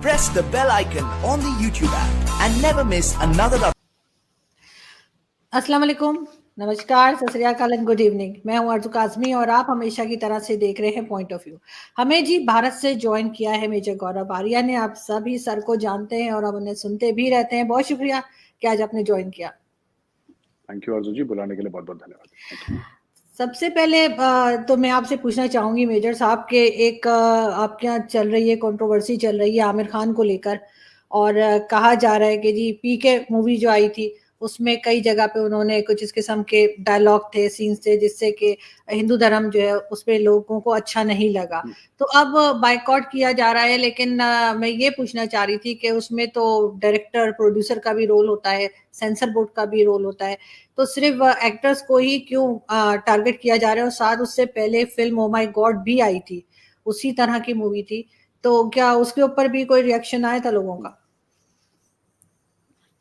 press the bell icon on the YouTube app and never miss another update. अस्सलाम वालेकुम, नमस्कार, सत श्री अकाल एंड गुड इवनिंग। मैं हूं अर्जु काज़मी और आप हमेशा की तरह से देख रहे हैं पॉइंट ऑफ व्यू। हमें जी भारत से ज्वाइन किया है मेजर गौरव आर्या ने। आप सभी सर को जानते हैं और अब उन्हें सुनते भी रहते हैं। बहुत शुक्रिया कि आज आपने ज्वाइन किया। थैंक यू अर्जु जी, बुलाने के लिए बहुत बहुत धन्यवाद। सबसे पहले तो मैं आपसे पूछना चाहूंगी मेजर साहब के एक आपके यहाँ चल रही है कंट्रोवर्सी चल रही है आमिर खान को लेकर, और कहा जा रहा है कि जी पीके मूवी जो आई थी उसमें कई जगह पे उन्होंने कुछ इस किस्म के डायलॉग थे, सीन्स थे, जिससे कि हिंदू धर्म जो है उसमें लोगों को अच्छा नहीं लगा। तो अब बायकॉट किया जा रहा है, लेकिन मैं ये पूछना चाह रही थी कि उसमें तो डायरेक्टर प्रोड्यूसर का भी रोल होता है, सेंसर बोर्ड का भी रोल होता है, तो सिर्फ एक्टर्स को ही क्यों टारगेट किया जा रहा है? और साथ उससे पहले फिल्म ओ माय गॉड भी आई थी, उसी तरह की मूवी थी, तो क्या उसके ऊपर भी कोई रिएक्शन आया था लोगों का?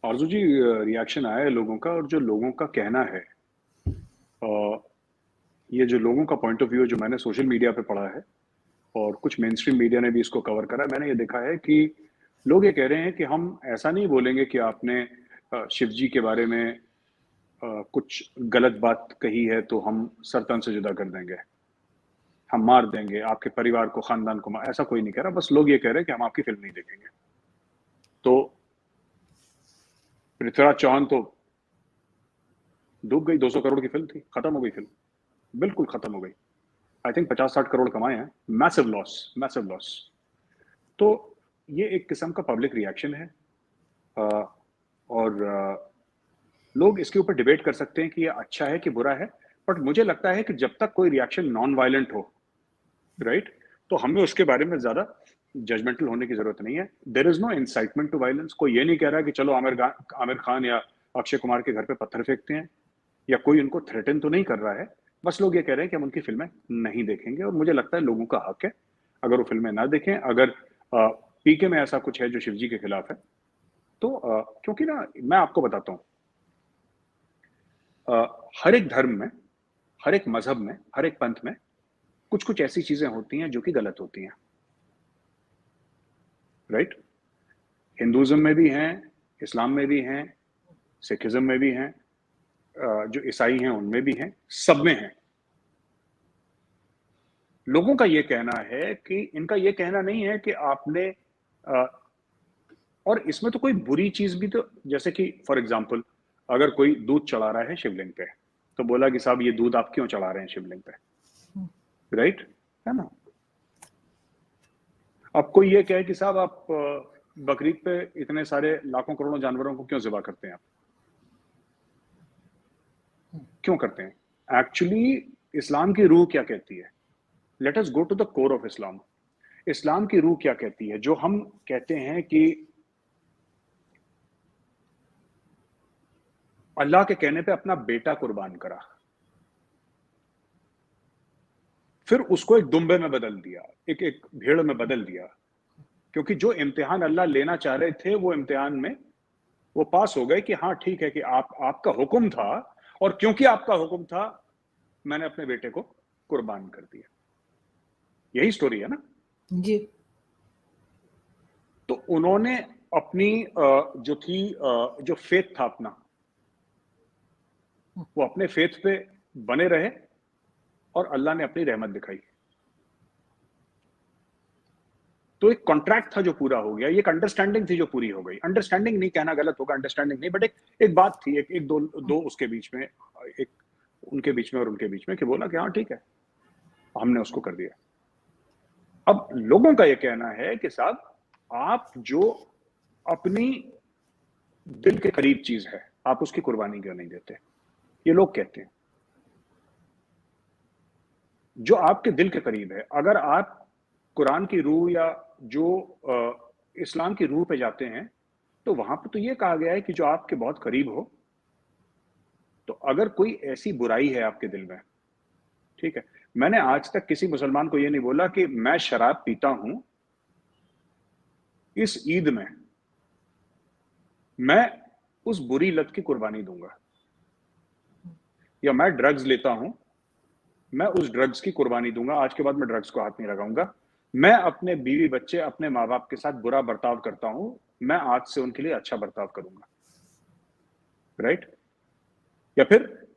अर्जु जी, रिएक्शन आया है लोगों का, और जो लोगों का कहना है, ये जो लोगों का पॉइंट ऑफ व्यू जो मैंने सोशल मीडिया पे पढ़ा है और कुछ मेन स्ट्रीम मीडिया ने भी इसको कवर करा, मैंने ये देखा है कि लोग ये कह रहे हैं कि हम ऐसा नहीं बोलेंगे कि आपने शिव जी के बारे में कुछ गलत बात कही है तो हम सर तन से जुदा कर देंगे, हम मार देंगे आपके परिवार को, खानदान को। ऐसा कोई नहीं कह रहा, बस लोग ये कह रहे हैं कि हम आपकी फिल्म नहीं देखेंगे। तो पृथ्वीराज चौहान तो डूब गई, 200 करोड़ की फिल्म थी, खत्म हो गई फिल्म, बिल्कुल खत्म हो गई। आई थिंक 50-60 करोड़ कमाए हैं, मैसिव लॉस, मैसिव लॉस। तो ये एक किस्म का पब्लिक रिएक्शन है, और लोग इसके ऊपर डिबेट कर सकते हैं कि ये अच्छा है कि बुरा है, बट मुझे लगता है कि जब तक कोई रिएक्शन नॉन वायलेंट हो, राइट, तो हमें उसके बारे में ज्यादा जजमेंटल होने की जरूरत नहीं है। There is no incitement to violence. कोई ये नहीं कह रहा है कि चलो आमिर खान या अक्षय कुमार के घर पे पत्थर फेंकते हैं, या कोई उनको थ्रेटन तो नहीं कर रहा है। बस लोग ये कह रहे हैं कि हम उनकी फिल्में नहीं देखेंगे, और मुझे लगता है लोगों का हक है अगर वो फिल्में ना देखें। अगर पीके में ऐसा कुछ है जो शिवजी के खिलाफ है, तो क्योंकि ना मैं आपको बताता हूँ, हर एक धर्म में, हर एक मजहब में, हर एक पंथ में कुछ कुछ ऐसी चीजें होती हैं जो कि गलत होती हैं, राइट। हिंदुइज्म में भी हैं, इस्लाम में भी हैं, सिखिज्म में भी हैं, जो ईसाई हैं उनमें भी हैं, सब में हैं। लोगों का ये कहना है कि इनका ये कहना नहीं है कि आपने और इसमें तो कोई बुरी चीज भी, तो जैसे कि फॉर एग्जांपल अगर कोई दूध चढ़ा रहा है शिवलिंग पे, तो बोला कि साहब ये दूध आप क्यों चढ़ा रहे हैं शिवलिंग पे, राइट, है ना। अब कोई ये कहे कि साहब आप बकरीद पे इतने सारे लाखों करोड़ों जानवरों को क्यों ज़िबा करते हैं, आप क्यों करते हैं? एक्चुअली इस्लाम की रूह क्या कहती है? Let us go to the core of Islam. इस्लाम की रूह क्या कहती है? जो हम कहते हैं कि अल्लाह के कहने पे अपना बेटा कुर्बान करा, फिर उसको एक दुम्बे में बदल दिया, एक भेड़ में बदल दिया, क्योंकि जो इम्तिहान अल्लाह लेना चाह रहे थे वो इम्तिहान में वो पास हो गए कि हाँ ठीक है कि आपका हुक्म था, और क्योंकि आपका हुक्म था मैंने अपने बेटे को कुर्बान कर दिया। यही स्टोरी है ना जी। तो उन्होंने अपनी जो थी, जो फेथ था अपना, वो अपने फेथ पे बने रहे, और अल्लाह ने अपनी रहमत दिखाई। तो एक कॉन्ट्रैक्ट था जो पूरा हो गया, ये एक अंडरस्टैंडिंग थी जो पूरी हो गई। अंडरस्टैंडिंग नहीं कहना गलत होगा, अंडरस्टैंडिंग नहीं, बट एक बात थी, एक दो उसके बीच में, एक उनके बीच में और उनके बीच में, कि बोला कि हाँ ठीक है हमने उसको कर दिया। अब लोगों का ये कहना है कि साहब आप जो अपनी दिल के करीब चीज है आप उसकी कुर्बानी क्यों नहीं देते? ये लोग कहते हैं जो आपके दिल के करीब है। अगर आप कुरान की रूह या जो इस्लाम की रूह पे जाते हैं, तो वहां पे तो ये कहा गया है कि जो आपके बहुत करीब हो, तो अगर कोई ऐसी बुराई है आपके दिल में, ठीक है, मैंने आज तक किसी मुसलमान को ये नहीं बोला कि मैं शराब पीता हूं, इस ईद में मैं उस बुरी लत की कुर्बानी दूंगा, या मैं ड्रग्स लेता हूं, मैं उस ड्रग्स की कुर्बानी दूंगा, आज के बाद मैं ड्रग्स को हाथ नहीं लगाऊंगा, मैं अपने बीवी बच्चे, अपने माँ बाप के साथ बुरा बर्ताव करता हूं, मैं आज से उनके लिए अच्छा बर्ताव करूंगा, राइट? या फिर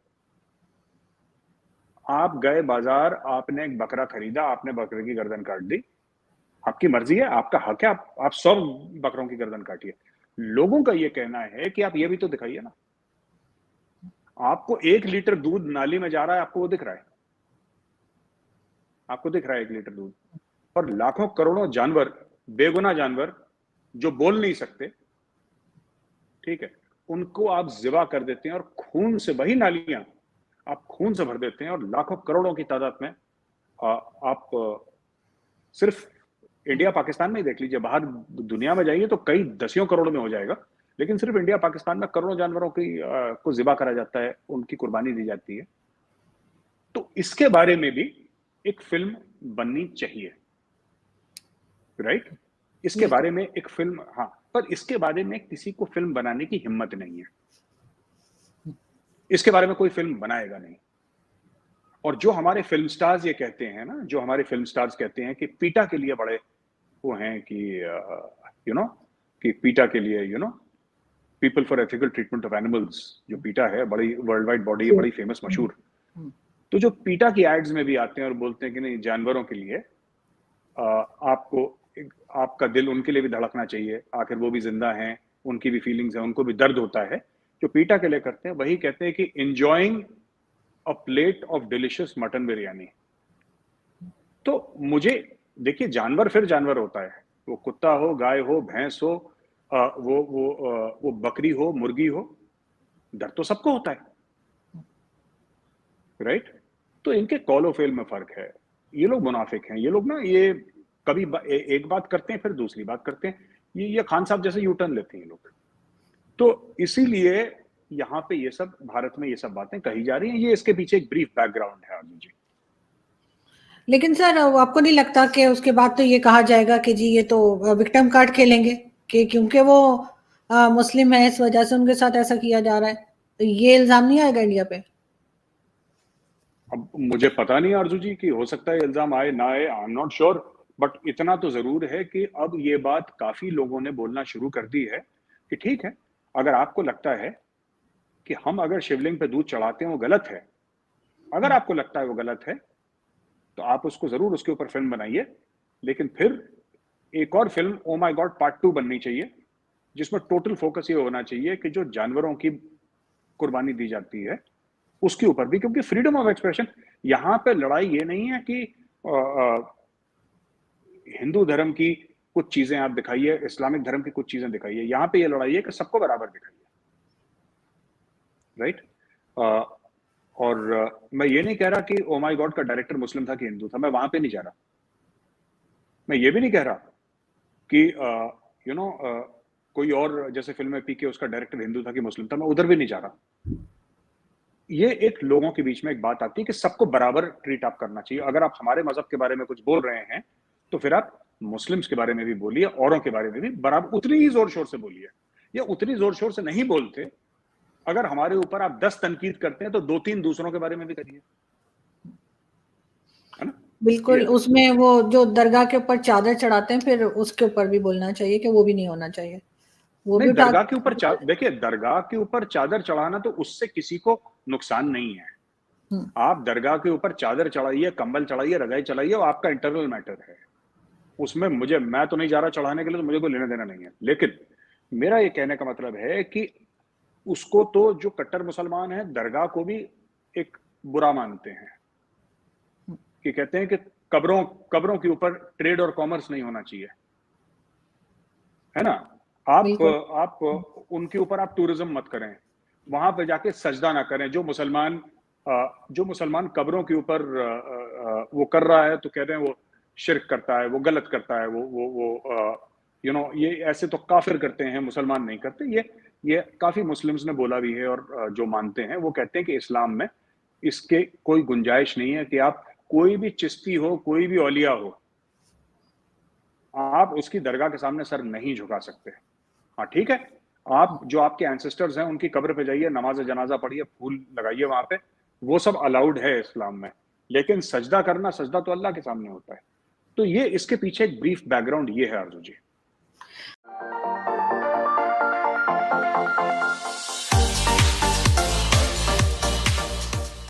आप गए बाजार, आपने एक बकरा खरीदा, आपने बकरे की गर्दन काट दी, आपकी मर्जी है, आपका हक है, आप 100 बकरों की गर्दन काटिए। लोगों का ये कहना है कि आप ये भी तो दिखाइए ना, आपको 1 लीटर दूध नाली में जा रहा है, आपको वो दिख रहा है, आपको दिख रहा है 1 लीटर दूध, और लाखों करोड़ों जानवर, बेगुनाह जानवर जो बोल नहीं सकते, ठीक है, उनको आप जिबा कर देते हैं, और खून से वही नालियां आप खून से भर देते हैं, और लाखों करोड़ों की तादाद में आप सिर्फ इंडिया पाकिस्तान में ही देख लीजिए, बाहर दुनिया में जाइए तो कई दसियों करोड़ में हो जाएगा, लेकिन सिर्फ इंडिया पाकिस्तान में करोड़ों जानवरों की को जिबा करा जाता है, उनकी कुर्बानी दी जाती है। तो इसके बारे में भी एक फिल्म बननी चाहिए, राइट? इसके बारे में एक फिल्म, हाँ, पर इसके बारे में किसी को फिल्म बनाने की हिम्मत नहीं है, इसके बारे में कोई फिल्म बनाएगा नहीं। और जो हमारे फिल्म स्टार्स ये कहते हैं ना, जो हमारे फिल्म स्टार्स कहते हैं कि पीटा के लिए बड़े वो हैं कि यू नो कि पीटा के लिए people for ethical treatment of animals, जो पीटा है बड़ी वर्ल्ड वाइड बॉडी है, बड़ी फेमस मशहूर। तो जो पीटा की एड्स में भी आते हैं और बोलते हैं कि नहीं, जानवरों के लिए आपको आपका दिल उनके लिए भी धड़कना चाहिए, आखिर वो भी जिंदा हैं, उनकी भी फीलिंग्स है, उनको भी दर्द होता है। जो पीटा के लिए करते हैं वही कहते हैं कि enjoying a plate of delicious mutton biryani. तो मुझे देखिए, जानवर फिर जानवर होता है, वो कुत्ता हो, गाय हो, भैंस हो, वो बकरी हो, मुर्गी हो, दर्द तो सबको होता है, राइट? तो इनके कॉल फेल में फर्क है। ये लोग मुनाफिक हैं, ये लोग ना, ये कभी एक बात करते हैं फिर दूसरी बात करते हैं, ये खान साहब जैसे यू टर्न लेते हैं ये लोग। तो इसीलिए यहाँ पे ये सब, भारत में ये सब बातें कही जा रही हैं, ये इसके पीछे एक ब्रीफ बैकग्राउंड है अर्जुन जी। लेकिन सर, आपको नहीं लगता कि उसके बाद तो ये कहा जाएगा कि जी ये तो विक्टिम कार्ड खेलेंगे, कि क्योंकि वो मुस्लिम है इस वजह से उनके साथ ऐसा किया जा रहा है, तो ये इल्जाम नहीं आएगा इंडिया पे? अब मुझे पता नहीं अर्जुन जी, कि हो सकता है इल्जाम आए ना आए, I am not sure, but इतना तो जरूर है कि अब ये बात काफी लोगों ने बोलना शुरू कर दी है कि ठीक है, अगर आपको लगता है कि हम अगर शिवलिंग पे दूध चढ़ाते हैं वो गलत है, अगर आपको लगता है वो गलत है, तो आप उसको जरूर, उसके ऊपर फिल्म बनाइए, लेकिन फिर एक और film oh my God part 2 बननी चाहिए, जिसमें टोटल फोकस ये होना चाहिए कि जो जानवरों की कुर्बानी दी जाती है उसके ऊपर भी, क्योंकि फ्रीडम ऑफ एक्सप्रेशन, यहां पे लड़ाई ये नहीं है कि हिंदू धर्म की कुछ चीजें आप दिखाइए, इस्लामिक धर्म की कुछ चीजें दिखाइए, यहां पे ये लड़ाई है कि सबको बराबर दिखाइए, राइट? और मैं ये नहीं कह रहा कि ओ माय गॉड का डायरेक्टर मुस्लिम था कि हिंदू था, मैं वहां पे नहीं जा रहा। मैं ये भी नहीं कह रहा कि कोई और, जैसे फिल्म में पीके उसका डायरेक्टर हिंदू था कि मुस्लिम था, मैं उधर भी नहीं जा रहा। ये एक लोगों के बीच में एक बात आती है कि सबको बराबर ट्रीट आप करना चाहिए। अगर आप हमारे मजहब के बारे में कुछ बोल रहे हैं तो फिर आप मुस्लिम्स के बारे में भी बोलिए, औरों के बारे में भी बराबर उतनी ही जोर शोर से बोलिए, या उतनी जोर शोर से नहीं बोलते, अगर हमारे ऊपर आप 10 तनकीद करते हैं तो 2-3 दूसरों के बारे में भी करिए, है ना? बिल्कुल, उसमें वो जो दरगाह के ऊपर चादर चढ़ाते हैं, फिर उसके ऊपर भी बोलना चाहिए कि वो भी नहीं होना चाहिए, वो नहीं, भी दरगाह के ऊपर देखिए, दरगाह के ऊपर चादर चढ़ाना तो उससे किसी को नुकसान नहीं है। आप दरगाह के ऊपर चादर चढ़ाइए, कंबल चढ़ाइए, रजाई चढ़ाइए, वो आपका इंटरनल मैटर है, उसमें मैं तो नहीं जा रहा चढ़ाने के लिए, तो मुझे कोई लेना देना नहीं है। लेकिन मेरा ये कहने का मतलब है कि उसको तो, जो कट्टर मुसलमान है, दरगाह को भी एक बुरा मानते हैं, कि कहते हैं कि कब्रों के ऊपर ट्रेड और कॉमर्स नहीं होना चाहिए, है ना? आप उनके ऊपर आप टूरिज्म मत करें, वहां पे जाके सजदा ना करें। जो मुसलमान कब्रों के ऊपर वो कर रहा है, तो कह रहे हैं वो शिर्क करता है, वो गलत करता है, वो ये ऐसे तो काफिर करते हैं, मुसलमान नहीं करते। ये काफी मुस्लिम्स ने बोला भी है, और जो मानते हैं वो कहते हैं कि इस्लाम में इसके कोई गुंजाइश नहीं है कि आप, कोई भी चिश्ती हो, कोई भी औलिया हो, आप उसकी दरगाह के सामने सर नहीं झुका सकते। हाँ ठीक है, आप जो आपके एंसेस्टर्स हैं उनकी कब्र पे जाइए, नमाज जनाजा पढ़िए, फूल लगाइए वहां पे, वो सब अलाउड है इस्लाम में, लेकिन सजदा करना, सजदा तो अल्लाह के सामने होता है। तो ये इसके पीछे एक ब्रीफ बैकग्राउंड ये है आरजू जी।